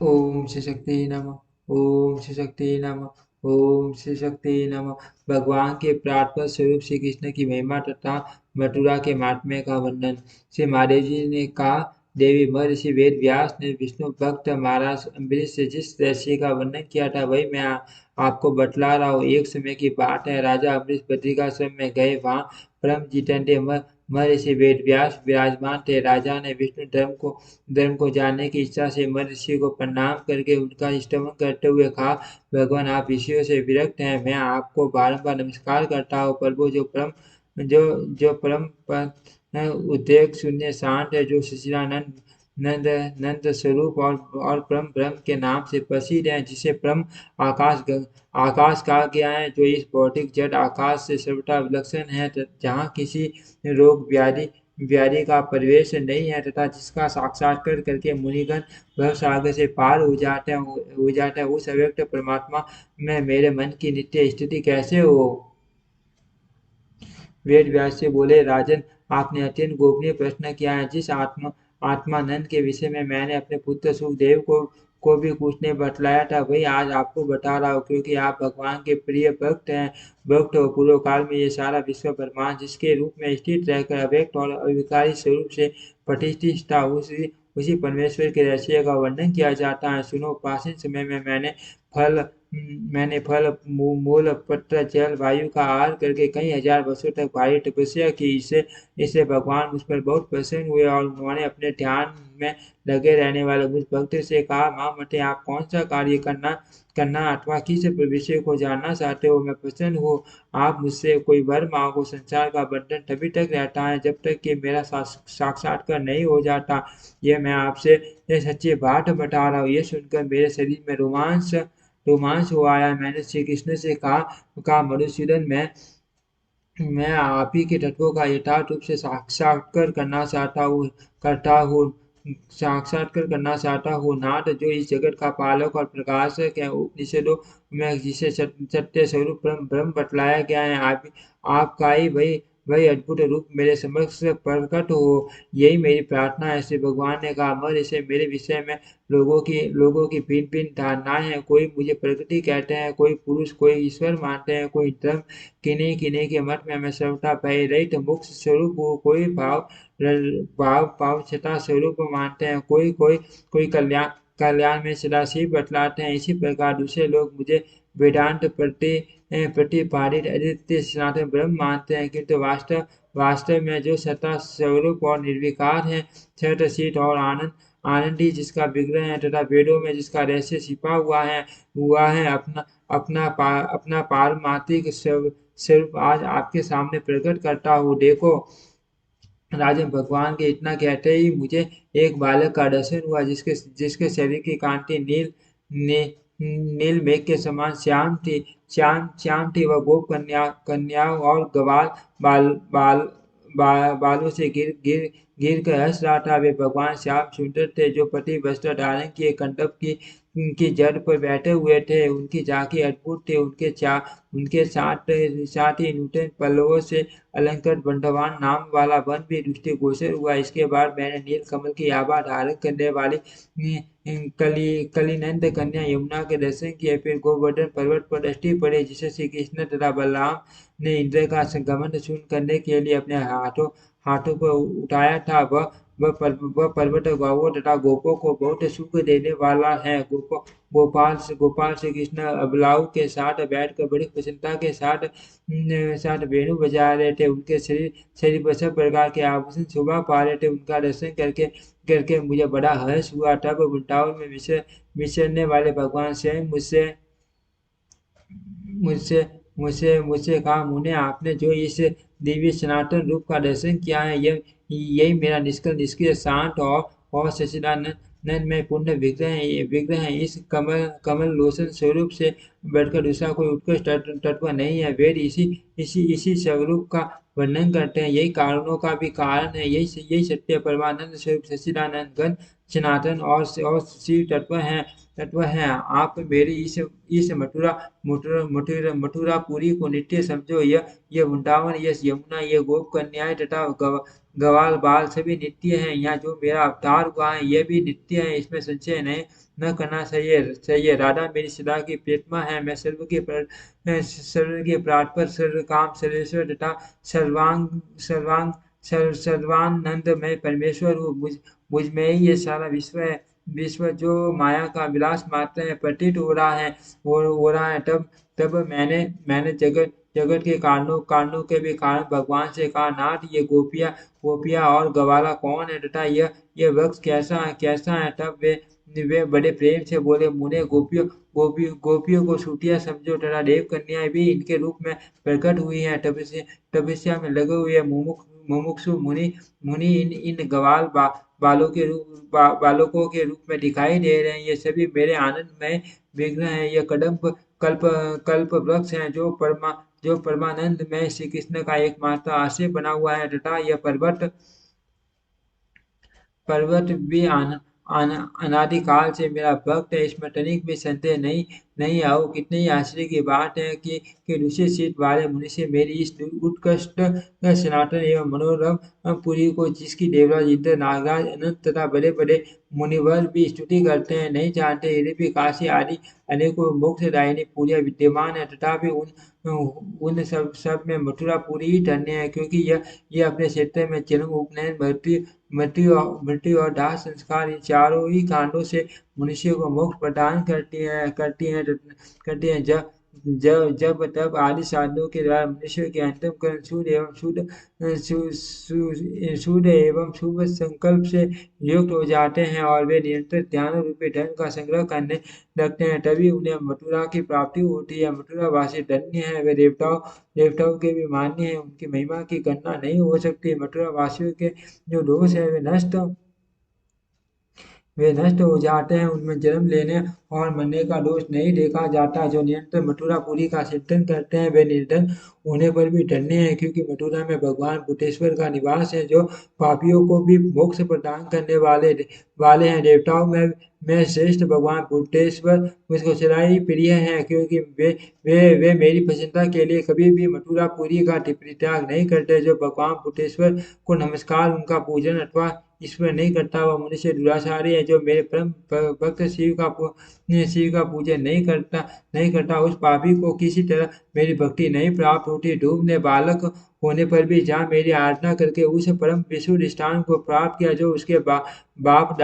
ओम श्री शक्ति नमः। ओम श्री शक्ति नमः। ओम श्री शक्ति नमः। भगवान के प्रार्थना स्वरूप श्री कृष्ण की महिमा तथा मथुरा के महात्म्य का वर्णन। श्री महादेव जी ने कहा, देवी महर्षि वेद व्यास ने विष्णु भक्त महाराज अम्बरीश से जिस दृश्य का वर्णन किया था वही मैं आपको बतला रहा हूँ। एक समय की बात है, राजा अम्बरीश बद्रिकाश्रम में गए। वहाँ परम जितेंद्र महर्षि वेद व्यास विराजमान थे। राजा ने विष्णु धर्म को जानने की इच्छा से महर्षि को प्रणाम करके उनका स्तमन करते हुए कहा, भगवान आप ऋषियों से विरक्त हैं, मैं आपको बारंबार नमस्कार करता हूँ। प्रभु जो परम उद्रेक शून्य शांत है, जो सच्चिदानंद नंद नंद स्वरूप और परम ब्रह्म के नाम से प्रसिद्ध है, जिसे परम आकाश कहा गया है, जो इस भौतिक जड़ आकाश से सर्वथा विलक्षण है, जहाँ किसी रोग व्याधि व्याधि का प्रवेश नहीं है, तथा जिसका साक्षात्कार करके मुनिगण भव सागर से पार हो जाते हैं, उस अव्यक्त परमात्मा में मेरे मन की नित्य स्थिति कैसे हो। वेद व्यास से बोले, राजन आपने अत्यंत गोपनीय प्रश्न किया है। जिस आत्मानंद के विषय में मैंने अपने पुत्र सुखदेव को भी कुछ ने बतलाया था, वही आज आपको बता रहा हूँ, क्योंकि आप भगवान के प्रिय भक्त हैं। भक्त हो, पूर्व काल में ये सारा विश्व ब्रह्मांड जिसके रूप में स्थित रहकर अव्यक्त और अविकारी स्वरूप से प्रतिष्ठित था, उसी परमेश्वर के रहस्य का वर्णन किया जाता है। सुनो, प्राचीन समय में फल फल मूल पत्र जल वायु का आहार करके कई हजार वर्षों तक भारी तपस्या की। इससे भगवान मुझ पर बहुत प्रसन्न हुए और उन्होंने अपने ध्यान में लगे रहने वाले मुझ भक्त से कहा, माँ मते आप कौन सा कार्य करना अथवा किस विषय को जानना चाहते हो, मैं प्रसन्न हूँ। आप मुझसे कोई वर मांगो। संसार का बंधन तभी तक रहता है जब तक कि मेरा साक्षात्कार नहीं हो जाता। ये मैं आपसे ये सच्ची बात बता रहा हूँ। ये सुनकर मेरे शरीर में रोमांच हो आया। मैंने श्री कृष्ण से कहा, मधुसूदन, मैं आप ही के तत्वों का यथार्थ रूप से साक्षात्कार करना चाहता हूँ। नाथ, जो इस जगत का पालक और प्रकाशक है, उपनिषदों में जिसे सत्य स्वरूप ब्रह्म बतलाया गया है, आपका ही वही वही अद्भुत रूप मेरे समक्ष प्रकट हो, यही मेरी प्रार्थना है। श्री भगवान ने कहा, मर इसे मेरे विषय में लोगों की भिन्न भिन्न धारणाएं हैं। कोई मुझे प्रकृति कहते हैं, कोई पुरुष, कोई ईश्वर मानते हैं, कोई धर्म किन्हीं किन्हीं के मत में मैं सर्वथा भय रहित मुक्त स्वरूप हूँ। कोई भाव छटा स्वरूप मानते हैं, कोई कल्याण में सदाशिव बतलाते हैं। इसी प्रकार दूसरे लोग मुझे वेदांत प्रतिपादित अद्वितीय सनातन ब्रह्म मानते हैं, किंतु वास्तव में जो सत्ता स्वरूप और निर्विकार है, सत शीत और आनंदी, जिसका विग्रह है तथा वेदों में जिसका रहस्य छिपा हुआ है, अपना पारमार्थिक स्वरूप आज आपके सामने प्रकट करता हूँ। देखो राजन, भगवान के इतना कहते ही मुझे एक बालक का दर्शन हुआ, जिसके जिसके शरीर की कांति नील मेघ के समान श्याम थी। वह गोप कन्याओं और गवाल बाल बाल बालों से गिर कर हंस रहा था। वे भगवान श्याम सुंदर थे, जो पति वस्त्र धारण किए कंटक की जड़ पर बैठे हुए थे। उनकी झांकी अद्भुत थी। उनके साथ ही नूतन पल्लवों से अलंकृत बंधवान नाम वाला वन भी दृष्टिगोचर हुआ। इसके बाद मैंने नील कमल की आभा धारण करने वाली कलिनंद कन्या यमुना के दर्शन किए। फिर गोवर्धन पर्वत पर दृष्टि पड़ी, जिसे श्री कृष्ण तथा बलराम ने इंद्र का घमंड शून्य करने के लिए अपने हाथों पर उठाया था। वह पर्वत गौओं तथा गोपों को बहुत सुख देने वाला है। गोपाल श्री कृष्ण अबलाऊ के साथ बैठकर बड़ी प्रसन्नता के साथ वेणु बजा रहे थे। उनके शरीर पर सब प्रकार के आभूषण शोभा पा रहे थे। उनका दर्शन करके मुझे बड़ा हर्ष हुआ। तब वृंदावन में विचरने वाले भगवान स्वयं मुझसे मुझसे कहा, मुने, आपने जो इस दिव्य सनातन रूप का दर्शन किया है, यही मेरा निष्कल निष्क्रिय शांत और सच्चिदानंद में पूर्ण विग्रह है। इस कमल लोचन स्वरूप से बढ़कर दूसरा कोई उत्कृष्ट तत्व नहीं है। वेद इसी स्वरूप का वर्णन करते हैं। यही कारणों का भी कारण है। यही सत्य परमानंद स्वरूप सच्चिदानंद घन सनातन और शिव तत्व है। आप मेरी इस मथुरापुरी को नित्य समझो। यह वृंदावन, यह यमुना, ये गोप कन्याएं तथा गवाल बाल सभी नित्य हैं। यहाँ जो मेरा अवतार हुआ है ये भी नित्य है, इसमें संशय नहीं न करना चाहिए। राधा मेरी सदा की प्रियतमा है। मैं सर्व के प्राटपर सर्व काम सर्वेश्वर तथा सर्वांग सर्वांग सर्वानंद में परमेश्वर हूँ। मुझ में ही ये सारा विश्व है। विश्व जो माया का विलास मात्र है प्रतीत हो रहा है। तब तब मैंने जगत जगत के कारणों के भी कारण भगवान से कहा, नाथ ये गोपियाँ और ग्वाला कौन है तथा यह वृक्ष कैसा है। तब वे बड़े प्रेम से बोले, मुने गोपियों को छूटिया समझो तथा देव कन्याएं भी इनके रूप में प्रकट हुई हैं। तपस्या में लगे हुए मुमुक्षु मुनि मुनि इन बालकों के रूप में दिखाई दे रहे हैं। ये सभी मेरे आनंद में विघ्न है। ये कल्प कल्प वृक्ष हैं जो परमानंद में श्री कृष्ण का एकमात्र आश्रय बना हुआ है तथा यह पर्वत भी अनादिकाल से मेरा भक्त है। इसमें तनिक भी संदेह नहीं आओ। कितने ही आश्चर्य की बात है कि ऋषि सिद्ध वाले मुनि से मेरी इस उत्कृष्ट सनातन एवं मनोरम पुरी को जिसकी देवराज इंद्र नागराज अनंत तथा बड़े बड़े मुनिवर भी स्तुति करते हैं नहीं जानते। यदि भी काशी आदि अनेकों मोक्षदायिनी पूरियां विद्यमान है तथापि उन सब में मथुरापुरी ही धन्य है, क्योंकि यह अपने क्षेत्र में जन्म उपनयन मृत्यु और दाह संस्कार इन चारों ही कांडों से मनुष्य को मोक्ष प्रदान करती हैं। जब तब आदि साधनों के द्वारा मनुष्य के अंतःकरण शुद्ध एवं शुभ संकल्प से युक्त हो जाते हैं और वे निरंतर ध्यान रूपी धन का संग्रह करने लगते हैं, तभी उन्हें मथुरा की प्राप्ति होती है। मथुरा वासी धन्य है, वे देवताओं के भी मान्य है। उनकी महिमा की गणना नहीं हो सकती। मथुरा वासियों के जो दोष है वे नष्ट हो जाते हैं। उनमें जन्म लेने और मरने का दोष नहीं देखा जाता। जो निरंतर मथुरापुरी का चिंतन करते हैं वे निर्धन होने पर भी धन्य हैं, क्योंकि मथुरा में भगवान बुद्धेश्वर का निवास है जो पापियों को भी मोक्ष प्रदान करने वाले हैं। देवताओं में श्रेष्ठ भगवान बुद्धेश्वर मुझको सदा ही प्रिय हैं, क्योंकि वे मेरी प्रसन्नता के लिए कभी भी मथुरापुरी का परित्याग नहीं करते। जो भगवान बुद्धेश्वर को नमस्कार उनका पूजन अथवा ईश्वर नहीं करता, वह मनुष्य दुराचारी है। जो मेरे परम भक्त शिव का पूजन नहीं करता उस पापी को किसी तरह मेरी भक्ति नहीं प्राप्त होती। ध्रुव ने बालक होने पर भी जहाँ मेरी आराधना करके उस परम विशुद्ध स्थान को प्राप्त किया जो उसके बाप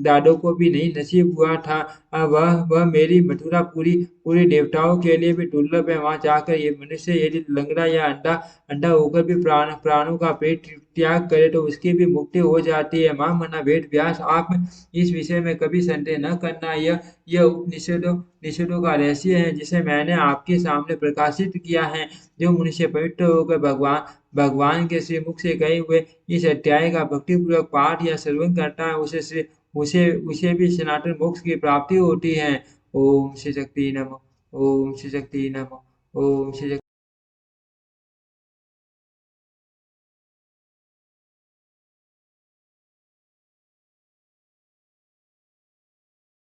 दादों को भी नहीं नसीब हुआ था। वह मेरी मथुरा पूरी देवताओं के लिए भी दुर्लभ है। वहां जाकर ये मनुष्य यदि लंगड़ा या अंधा होकर भी प्राणों का पेट त्याग करे तो उसकी भी मुक्ति हो जाती है। मां मना वेद व्यास, आप इस विषय में कभी संदेह न करना। यह उपनिषदों का रहस्य है जिसे मैंने आपके सामने प्रकाशित किया है। जो मनुष्य पवित्र होकर भगवान के श्रीमुख से गए हुए इस अध्याय का भक्तिपूर्वक पाठ या श्रवण करता है उसे भी सनातन मोक्ष की प्राप्ति होती है। ओम श्री शक्ति नमः। ओम श्री शक्ति नमः। ओम श्री शक्ति